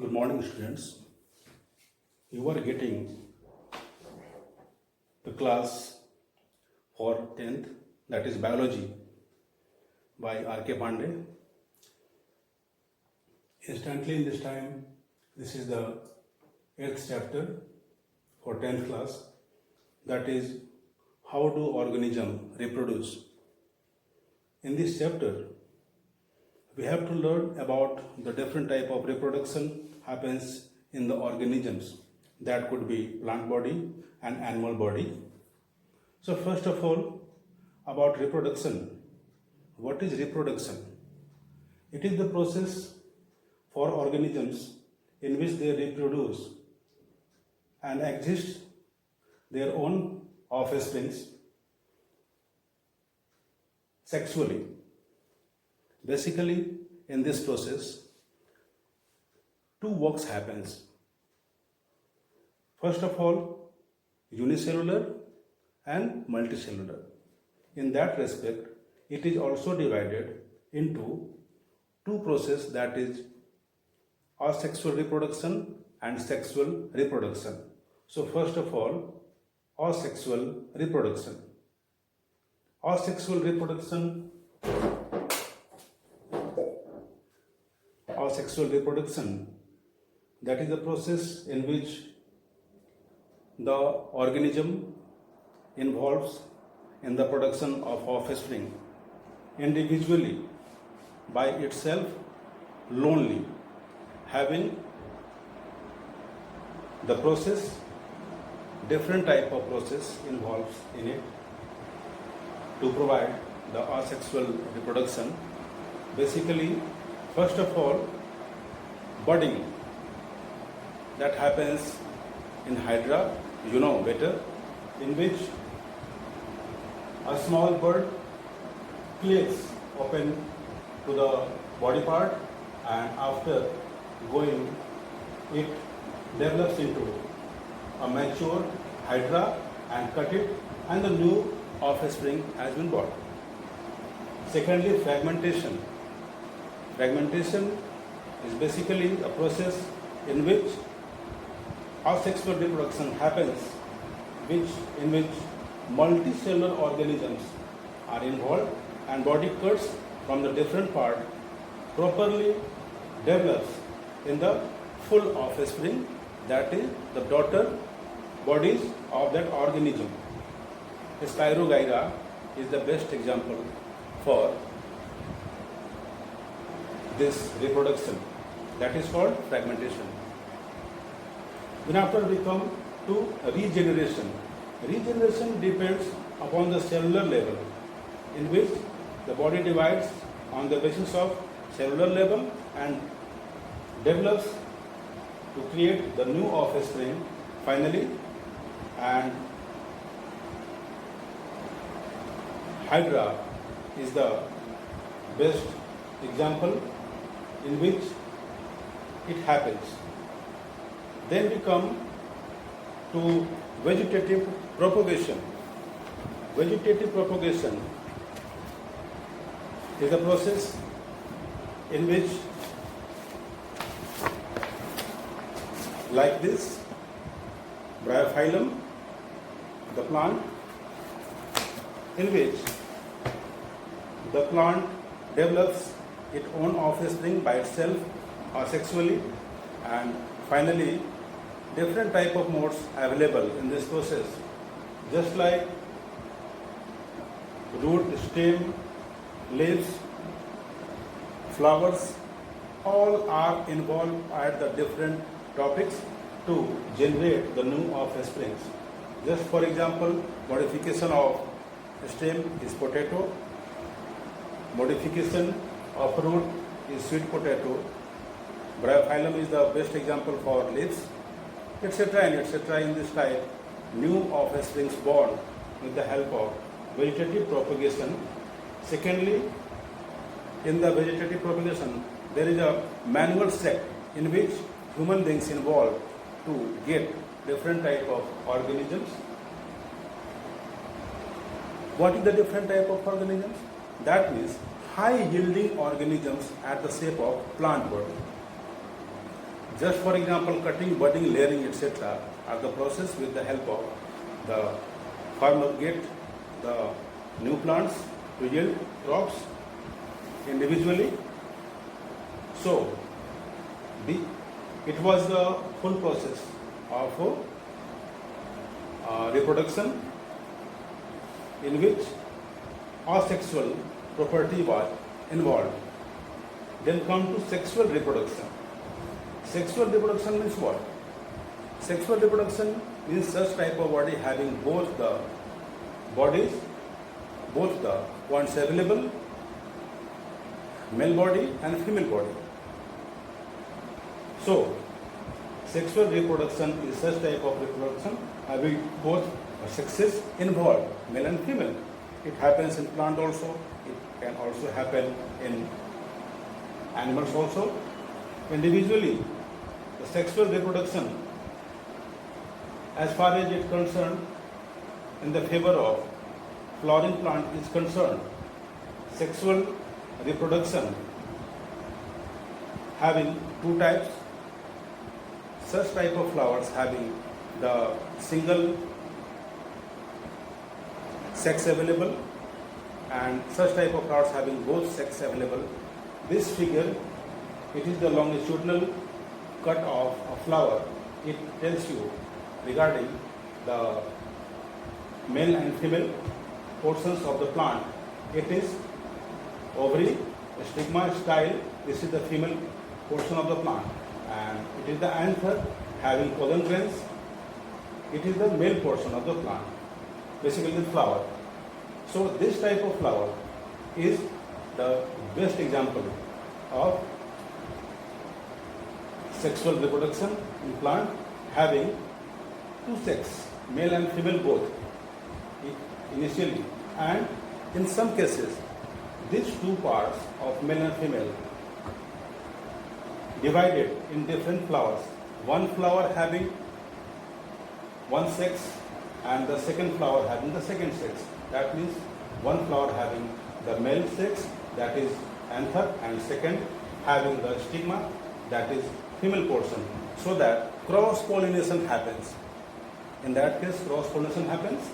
Good morning, students. You are getting the class for 10th, that is biology, by R.K. Pandey. Instantly in this time, this is the 8th chapter for 10th class, that is how do organisms reproduce. In this chapter, we have to learn about the different type of reproduction happens in the organisms. That could be plant body and animal body. So first of all, about reproduction. What is reproduction? It is the process for organisms in which they reproduce and exist their own offsprings sexually. Basically, in this process, two works happens. First of all, unicellular and multicellular. In that respect, it is also divided into two processes, that is asexual reproduction and sexual reproduction. So first of all, asexual reproduction. Asexual reproduction Asexual reproduction, that is the process in which the organism involves in the production of offspring individually by itself, lonely, having the process, different type of process involves in it to provide the asexual reproduction. Basically, first of all, budding that happens in hydra, you know better, in which a small bird clicks open to the body part, and after going, it develops into a mature hydra and cut it, and the new offspring has been born. Secondly, fragmentation. Fragmentation is basically a process in which asexual reproduction happens, in which multicellular organisms are involved, and body cuts from the different part properly develops in the full offspring, that is the daughter bodies of that organism. Spirogyra is the best example for this reproduction, that is called fragmentation. Then after we come to regeneration. Regeneration depends upon the cellular level, in which the body divides on the basis of cellular level and develops to create the new offspring finally, and hydra is the best example in which it happens. Then we come to vegetative propagation. Vegetative propagation is a process in which, like this, bryophyllum, the plant, in which the plant develops its own offspring by itself asexually, and finally different type of modes available in this process, just like root, stem, leaves, flowers, all are involved at the different topics to generate the new offsprings. Just for example, modification of stem is potato, modification of root is sweet potato, bryophyllum is the best example for leaves, etc. and etc. In this type, new offsprings born with the help of vegetative propagation. Secondly, in the vegetative propagation, there is a manual step in which human beings involved to get different type of organisms. What is the different type of organisms? That means high yielding organisms at the shape of plant body. Just for example, cutting, budding, layering, etc. are the process with the help of the farmer get the new plants to yield crops individually. So, it was the full process of reproduction in which asexual property was involved. Then come to sexual reproduction. Sexual reproduction means what? Sexual reproduction means such type of body having both the bodies, both the points available, male body and female body. So, sexual reproduction is such type of reproduction having both sexes involved, male and female. It happens in plant also, it can also happen in animals also. Individually, the sexual reproduction, as far as it is concerned, in the favor of flowering plant is concerned, sexual reproduction having two types. Such type of flowers having the single sex available and such type of flowers having both sex available. This figure, it is the longitudinal cut of a flower. It tells you regarding the male and female portions of the plant. It is ovary, stigma, style. This is the female portion of the plant. And it is the anther having pollen grains. It is the male portion of the plant, basically the flower. So this type of flower is the best example of sexual reproduction in plant having two sex, male and female both initially, and in some cases these two parts of male and female divided in different flowers. One flower having one sex and the second flower having the second sex. That means one flower having the male sex, that is anther, and second having the stigma, that is female portion, so that cross pollination happens. In that case, cross pollination happens